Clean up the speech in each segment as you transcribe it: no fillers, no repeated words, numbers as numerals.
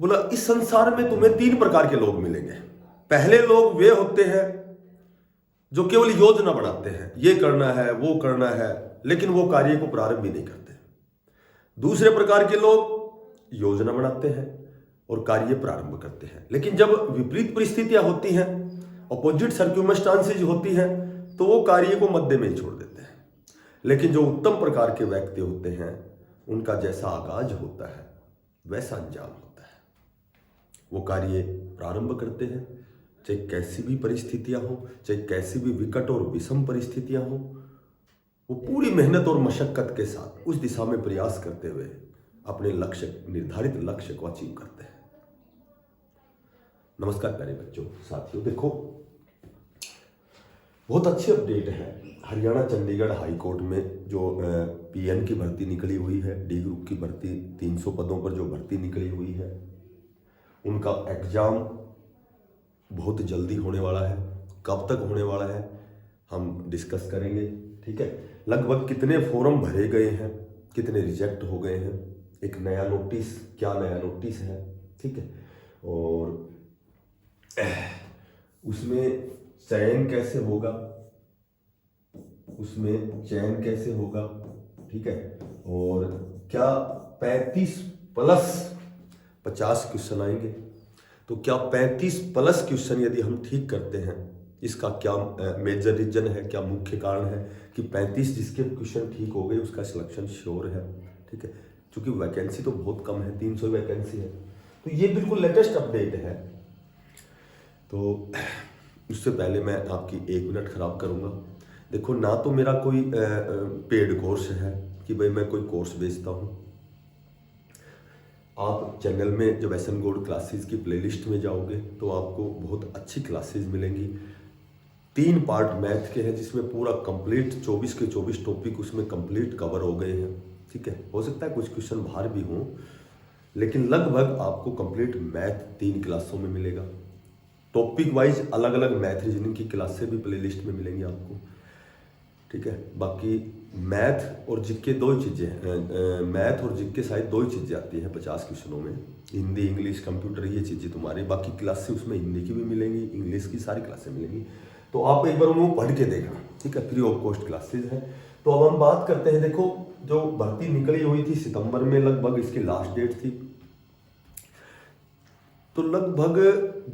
बोला इस संसार में तुम्हें 3 प्रकार के लोग मिलेंगे। पहले लोग वे होते हैं जो केवल योजना बनाते हैं, ये करना है वो करना है, लेकिन वो कार्य को प्रारंभ भी नहीं करते। दूसरे प्रकार के लोग योजना बनाते हैं और कार्य प्रारंभ करते हैं, लेकिन जब विपरीत परिस्थितियां होती हैं, अपोजिट सर्क्यूमस्टांसेज होती हैं, तो वो कार्य को मध्य में ही छोड़ देते हैं। लेकिन जो उत्तम प्रकार के व्यक्ति होते हैं, उनका जैसा आगाज होता है वैसा अंजाम होता है। वो कार्य प्रारंभ करते हैं, चाहे कैसी भी परिस्थितियां हो, चाहे कैसी भी विकट और विषम परिस्थितियां हो, वो पूरी मेहनत और मशक्कत के साथ उस दिशा में प्रयास करते हुए अपने लक्ष्य, निर्धारित लक्ष्य को अचीव करते हैं। नमस्कार प्यारे बच्चों, साथियों, देखो बहुत अच्छी अपडेट है। हरियाणा चंडीगढ़ हाई कोर्ट में जो पीएन की भर्ती निकली हुई है, डी ग्रुप की भर्ती 300 पदों पर जो भर्ती निकली हुई है, उनका एग्जाम बहुत जल्दी होने वाला है। कब तक होने वाला है हम डिस्कस करेंगे, ठीक है। लगभग कितने फॉर्म भरे गए हैं, कितने रिजेक्ट हो गए हैं, एक नया नोटिस, क्या नया नोटिस है, ठीक है, और उसमें चयन कैसे होगा, उसमें चयन कैसे होगा, ठीक है, और क्या 35 प्लस 50 क्वेश्चन आएंगे, तो क्या 35 प्लस क्वेश्चन यदि हम ठीक करते हैं, इसका क्या मेजर रीजन है, क्या मुख्य कारण है कि 35 जिसके क्वेश्चन ठीक हो गए उसका सिलेक्शन श्योर है, ठीक है, क्योंकि वैकेंसी तो बहुत कम है, 300 वैकेंसी है। तो ये बिल्कुल लेटेस्ट अपडेट है। तो उससे पहले मैं आपकी 1 मिनट खराब करूंगा। देखो, ना तो मेरा कोई पेड कोर्स है कि भाई मैं कोई कोर्स बेचता हूं। आप चैनल में जब एसएन गोल्ड क्लासेस की प्लेलिस्ट में जाओगे तो आपको बहुत अच्छी क्लासेस मिलेंगी। 3 पार्ट मैथ के हैं जिसमें पूरा कंप्लीट 24 के 24 टॉपिक उसमें कंप्लीट कवर हो गए हैं, ठीक है। हो सकता है कुछ क्वेश्चन बाहर भी हों, लेकिन लगभग आपको कंप्लीट मैथ 3 क्लासों में मिलेगा। टॉपिक वाइज अलग अलग मैथ रीजनिंग की क्लासें भी प्लेलिस्ट में मिलेंगी आपको, ठीक है। बाकी मैथ और जीके 2 ही चीज़ें हैं, मैथ और जीके शायद 2 ही चीज़ें आती हैं 50 क्वेश्चनों में, हिंदी, इंग्लिश, कंप्यूटर, ये चीज़ें तुम्हारी। बाकी क्लासें उसमें हिंदी की भी मिलेंगी, इंग्लिश की सारी क्लासें मिलेंगी, तो आप एक बार उनको पढ़ के देखना, ठीक है। फ्री ऑफ कॉस्ट क्लासेज हैं। तो अब हम बात करते हैं। देखो, जो भर्ती निकली हुई थी सितंबर में, लगभग इसकी लास्ट डेट थी, तो लगभग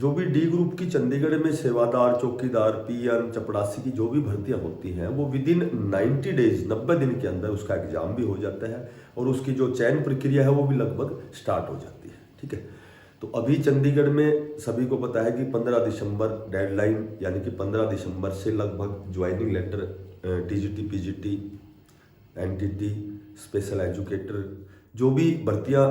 जो भी डी ग्रुप की चंडीगढ़ में सेवादार, चौकीदार, पीएन, चपड़ासी की जो भी भर्तियां होती हैं, वो विदिन 90 डेज, 90 दिन के अंदर उसका एग्जाम भी हो जाता है और उसकी जो चयन प्रक्रिया है वो भी लगभग स्टार्ट हो जाती है, ठीक है। तो अभी चंडीगढ़ में सभी को पता है कि 15 दिसंबर डेडलाइन, यानी कि 15 दिसंबर से लगभग joining letter, TGT, PGT, NTT, special educator, जो भी भर्तियां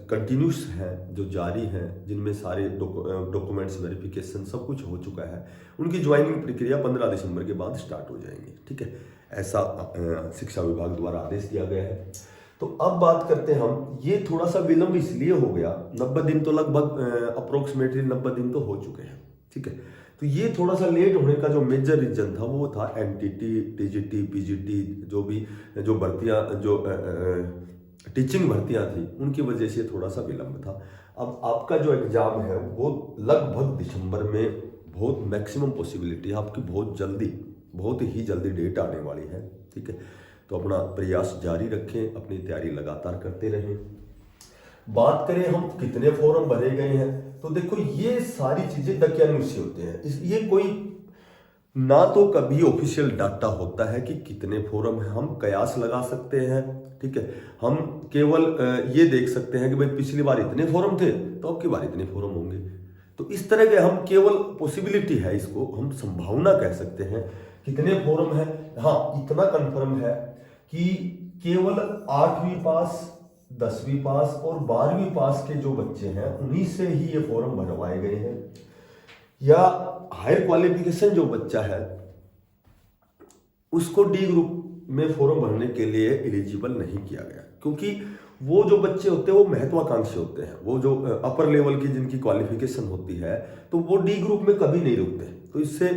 कंटिन्यूस हैं, जो जारी हैं, जिनमें सारे डॉक्यूमेंट्स वेरिफिकेशन सब कुछ हो चुका है, उनकी ज्वाइनिंग प्रक्रिया 15 दिसंबर के बाद स्टार्ट हो जाएंगी, ठीक है। ऐसा शिक्षा विभाग द्वारा आदेश दिया गया है। तो अब बात करते हैं हम, ये थोड़ा सा विलंब इसलिए हो गया, 90 दिन तो लगभग अप्रोक्सीमेटली 90 दिन तो हो चुके हैं, ठीक है। तो ये थोड़ा सा लेट होने का जो मेजर रीजन था वो था एनटीटी, टीजीटी, पीजीटी, जो भर्तियां, जो टीचिंग भर्तियां थी, उनकी वजह से थोड़ा सा विलंब था। अब आपका जो एग्जाम है वो लगभग दिसंबर में, बहुत मैक्सिमम पॉसिबिलिटी है आपकी बहुत जल्दी, बहुत ही जल्दी डेट आने वाली है, ठीक है। तो अपना प्रयास जारी रखें, अपनी तैयारी लगातार करते रहें। बात करें हम कितने फॉर्म भरे गए हैं, तो देखो ये सारी चीजें दकियानुसी होते हैं। ये कोई ना तो कभी ऑफिशियल डाटा होता है कि कितने फॉर्म हैं, हम कयास लगा सकते हैं, ठीक है। हम केवल ये देख सकते हैं कि भाई पिछली बार इतने फॉर्म थे तो अब की बार इतने फॉर्म होंगे। तो इस तरह के हम केवल पॉसिबिलिटी है, इसको हम संभावना कह सकते हैं कितने फॉर्म है। हाँ, इतना कंफर्म है कि केवल 8वीं पास, 10वीं पास और 12वीं पास के जो बच्चे हैं उन्हीं से ही ये फॉर्म भरवाए गए हैं, या हायर क्वालिफिकेशन जो बच्चा है उसको डी ग्रुप में फॉर्म भरने के लिए एलिजिबल नहीं किया गया, क्योंकि वो जो बच्चे होते हैं वो महत्वाकांक्षी होते हैं, वो जो अपर लेवल की जिनकी क्वालिफिकेशन होती है तो वो डी ग्रुप में कभी नहीं रुकते। तो इससे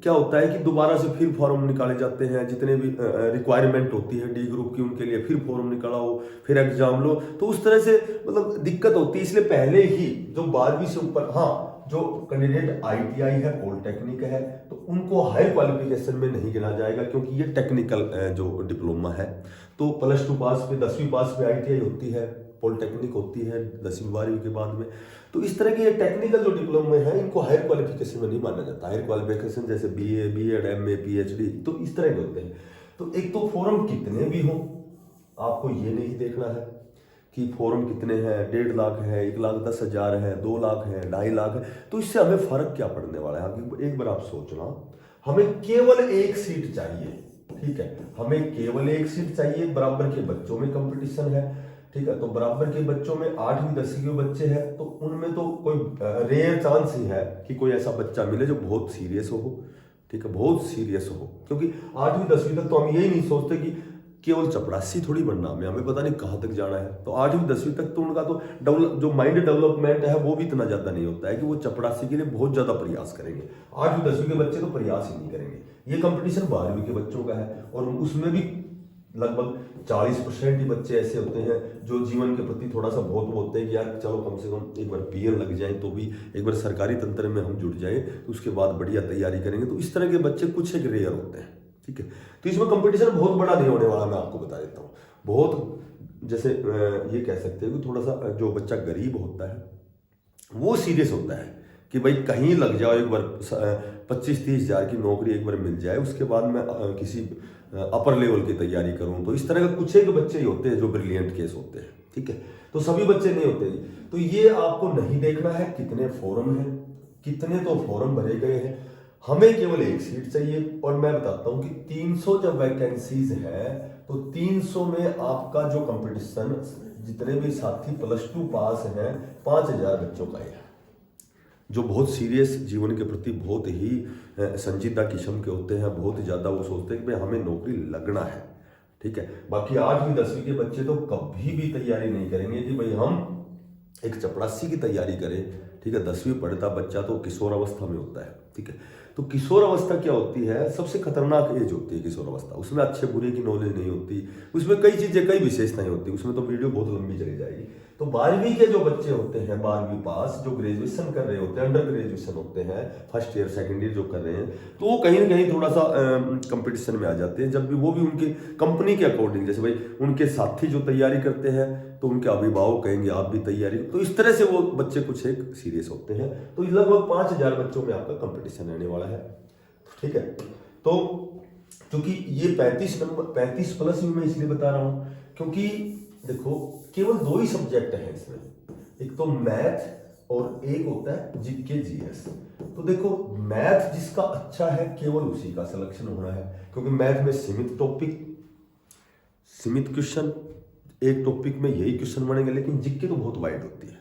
क्या होता है कि दोबारा से फिर फॉर्म निकाले जाते हैं, जितने भी रिक्वायरमेंट होती है डी ग्रुप की उनके लिए फिर फॉर्म निकालो, फिर एग्जाम लो, तो उस तरह से मतलब दिक्कत होती है। इसलिए पहले ही जो 12वीं से ऊपर, हाँ जो कैंडिडेट आईटीआई है, पॉलिटेक्निक है, तो उनको हाई क्वालिफिकेशन में नहीं गिना जाएगा, क्योंकि ये टेक्निकल जो डिप्लोमा है। तो +2 पास पे, 10वीं पास पे आईटीआई होती है, पॉलिटेक्निक होती है 10वीं 12वीं के बाद में। तो इस तरह के टेक्निकल जो डिप्लोमे हैं इनको हायर क्वालिफिकेशन में नहीं माना जाता। हायर क्वालिफिकेशन जैसे बीए, बीएड, एमए, पीएचडी, तो इस तरह के होते हैं। तो एक तो फॉर्म कितने भी हो, आपको ये नहीं देखना है कि फॉर्म कितने हैं, 1.5 लाख है, 1,10,000 है, 2 लाख है, 2.5 लाख है, तो इससे हमें फर्क क्या पड़ने वाला है। एक बार आप सोचना, हमें केवल एक सीट चाहिए, ठीक है, हमें केवल एक सीट चाहिए। बराबर के बच्चों में कंपटीशन है, ठीक है, तो बराबर के बच्चों में 8वीं 10वीं के बच्चे हैं, तो उनमें तो कोई रेयर चांस ही है कि कोई ऐसा बच्चा मिले जो बहुत सीरियस हो, ठीक है, बहुत सीरियस हो। क्योंकि 8वीं 10वीं तक तो हम यही नहीं सोचते कि केवल चपरासी थोड़ी बनना हमें पता नहीं कहाँ तक जाना है। तो 8वीं 10वीं तक तो उनका तो जो माइंड डेवलपमेंट है वो भी इतना ज़्यादा नहीं होता है कि वो चपरासी के लिए बहुत ज़्यादा प्रयास करेंगे। 8वीं 10वीं के बच्चे तो प्रयास ही नहीं करेंगे। ये कंपटीशन 12वीं के बच्चों का है, और उसमें भी लगभग 40% ही बच्चे ऐसे होते हैं जो जीवन के प्रति थोड़ा सा बहुत बोलते हैं कि यार चलो कम से कम एक बार पीएन लग जाए, तो भी एक बार सरकारी तंत्र में हम जुट जाए, तो उसके बाद बढ़िया तैयारी करेंगे। तो इस तरह के बच्चे कुछ एक रेयर होते हैं, ठीक है। तो इसमें कंपटीशन बहुत बड़ा नहीं होने वाला, मैं आपको बता देता हूँ। बहुत जैसे ये कह सकते हैं कि थोड़ा सा जो बच्चा गरीब होता है वो सीरियस होता है कि भाई कहीं लग जाओ, एक बार 25-30 हज़ार की नौकरी एक बार मिल जाए, उसके बाद मैं किसी अपर लेवल की तैयारी करूं। तो इस तरह का कुछ एक बच्चे ही होते हैं जो ब्रिलियंट केस होते हैं, ठीक है। तो सभी बच्चे नहीं होते। तो ये आपको नहीं देखना है कितने फॉर्म हैं, कितने तो फॉर्म भरे गए हैं, हमें केवल एक सीट चाहिए। और मैं बताता हूं कि 300 जब वैकेंसीज है तो 300 में आपका जो कंपटीशन, जितने भी साथी +2 पास हैं, 5,000 बच्चों का है, जो बहुत सीरियस जीवन के प्रति बहुत ही संजीदा किस्म के होते हैं। बहुत ही ज़्यादा वो सोचते हैं कि भाई हमें नौकरी लगना है, ठीक है। बाकी 8वीं 10वीं के बच्चे तो कभी भी तैयारी नहीं करेंगे कि भाई हम एक चपरासी की तैयारी करें, ठीक है। 10वीं पढ़ता बच्चा तो किशोर अवस्था में होता है, ठीक है। तो किशोर अवस्था क्या होती है, सबसे खतरनाक एज होती है किशोर अवस्था। उसमें अच्छे बुरे की नॉलेज नहीं होती, उसमें कई चीजें, कई विशेषताएं होती है, उसमें तो वीडियो बहुत लंबी चली जाएगी। तो 12वीं के जो बच्चे होते हैं, 12वीं पास, जो ग्रेजुएशन कर रहे होते हैं, अंडर ग्रेजुएशन होते हैं, फर्स्ट ईयर सेकंड ईयर जो कर रहे हैं, तो वो कहीं ना कहीं थोड़ा सा कंपटीशन में आ जाते हैं। जब भी वो भी उनकी कंपनी के अकॉर्डिंग, जैसे भाई उनके साथी जो तैयारी करते हैं तो उनके अभिभावक कहेंगे आप भी तैयारी, तो इस तरह से वो बच्चे कुछ एक सीरियस होते हैं। तो लगभग 5,000 बच्चों में आपका कंपटीशन रहने वाला है, ठीक है। तो क्योंकि ये 35 प्लस ही मैं इसलिए बता रहा हूं क्योंकि देखो केवल 2 ही सब्जेक्ट हैं इसमें, एक तो मैथ और एक होता है जीके जीएस। तो देखो मैथ जिसका अच्छा है केवल उसी का सिलेक्शन होना है, क्योंकि मैथ में सीमित टॉपिक, सीमित क्वेश्चन, एक टॉपिक में यही क्वेश्चन बनेंगे। लेकिन जीके तो बहुत वाइड होती है।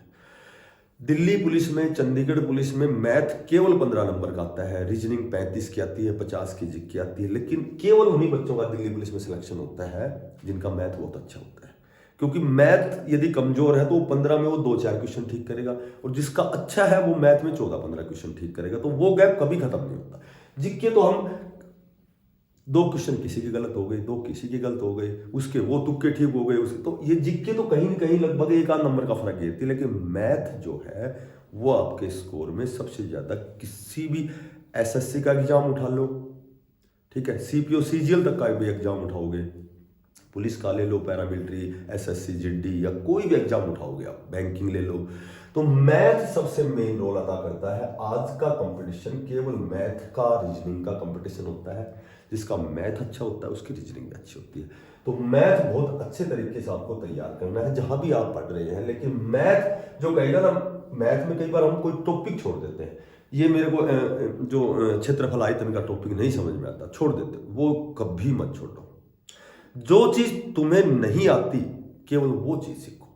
दिल्ली पुलिस में, चंडीगढ़ पुलिस में मैथ केवल 15 नंबर का आता है, रीजनिंग 35 की आती है, 50 की जीके आती है। लेकिन केवल उन्हीं बच्चों का दिल्ली पुलिस में सिलेक्शन होता है जिनका मैथ बहुत अच्छा होता है, क्योंकि मैथ यदि कमजोर है तो 15 में वो 2-4 क्वेश्चन ठीक करेगा, और जिसका अच्छा है वो मैथ में 14-15 क्वेश्चन ठीक करेगा। तो वो गैप कभी खत्म नहीं होता। जीके तो हम 2 क्वेश्चन किसी के गलत हो गए, 2 किसी के गलत हो गए, उसके वो तुक्के ठीक हो गए, उसके तो ये जीके तो कहीं ना कहीं लगभग 1 नंबर का फर्क गिरती है। लेकिन मैथ जो है वो आपके स्कोर में सबसे ज्यादा, किसी भी एसएससी का एग्जाम उठा लो, ठीक है, सीपीओ सीजीएल तक का भी एग्जाम उठाओगे, पुलिस का ले लो, पैरामिलिट्री, एसएससी जीडी, या कोई भी एग्जाम उठाओगे आप, बैंकिंग ले लो, तो मैथ सबसे मेन रोल अदा करता है। आज का कंपटीशन केवल मैथ का, रीजनिंग का कंपटीशन होता है। जिसका मैथ अच्छा होता है उसकी रीजनिंग भी अच्छी होती है। तो मैथ बहुत अच्छे तरीके से आपको तैयार करना है जहां भी आप पढ़ रहे हैं। लेकिन मैथ जो कहेगा ना, मैथ में कई बार हम कोई टॉपिक छोड़ देते हैं, ये मेरे को जो क्षेत्रफल आयतन का टॉपिक नहीं समझ में आता, छोड़ देते, वो कभी मत छोड़ो। जो चीज तुम्हें नहीं आती केवल वो चीज सीखो,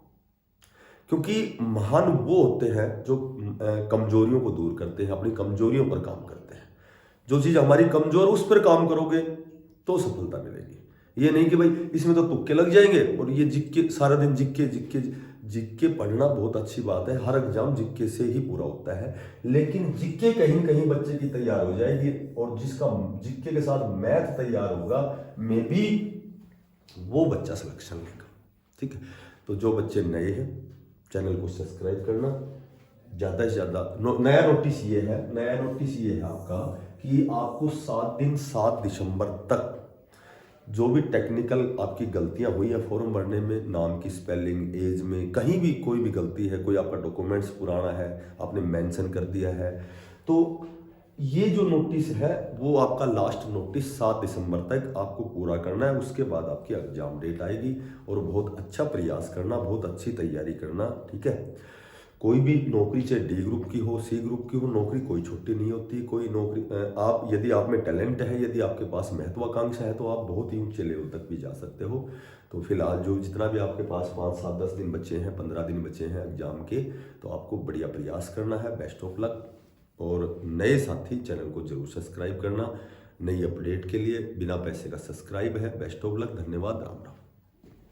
क्योंकि महान वो होते हैं जो कमजोरियों को दूर करते हैं, अपनी कमजोरियों पर काम करते हैं। जो चीज हमारी कमजोर, उस पर काम करोगे तो सफलता मिलेगी। ये नहीं कि भाई इसमें तो तुक्के लग जाएंगे और ये जिक्के सारा दिन जिक्के पढ़ना बहुत अच्छी बात है, हर एग्जाम जिक्के से ही पूरा होता है, लेकिन जिक्के कहीं कहीं बच्चे की तैयार हो जाएगी और जिसका जिक्के के साथ मैथ तैयार होगा मे बी वो बच्चा सिलेक्शन लेगा। ठीक है, तो जो बच्चे नए हैं चैनल को सब्सक्राइब करना, ज़्यादा से ज़्यादा नया नोटिस ये है आपका कि आपको 7 दिन 7 दिसंबर तक जो भी टेक्निकल आपकी गलतियां हुई है फॉर्म भरने में, नाम की स्पेलिंग, एज में कहीं भी कोई भी गलती है, कोई आपका डॉक्यूमेंट्स पुराना है आपने मेंशन कर दिया है, तो ये जो नोटिस है वो आपका लास्ट नोटिस 7 दिसंबर तक आपको पूरा करना है। उसके बाद आपकी एग्जाम डेट आएगी और बहुत अच्छा प्रयास करना, बहुत अच्छी तैयारी करना। ठीक है, कोई भी नौकरी चाहे डी ग्रुप की हो, सी ग्रुप की हो, नौकरी कोई छोटी नहीं होती। कोई नौकरी आप यदि आप में टैलेंट है, यदि आपके पास महत्वाकांक्षा है तो आप बहुत ही ऊंचे लेवल तक भी जा सकते हो। तो फिलहाल जो जितना भी आपके पास 5, 7, 10 दिन बचे हैं, 15 दिन बचे हैं एग्जाम के, तो आपको बढ़िया प्रयास करना है। Best of luck. और नए साथी चैनल को जरूर सब्सक्राइब करना, नई अपडेट के लिए बिना पैसे का सब्सक्राइब है। बेस्ट ऑफ लक, धन्यवाद, राम राम।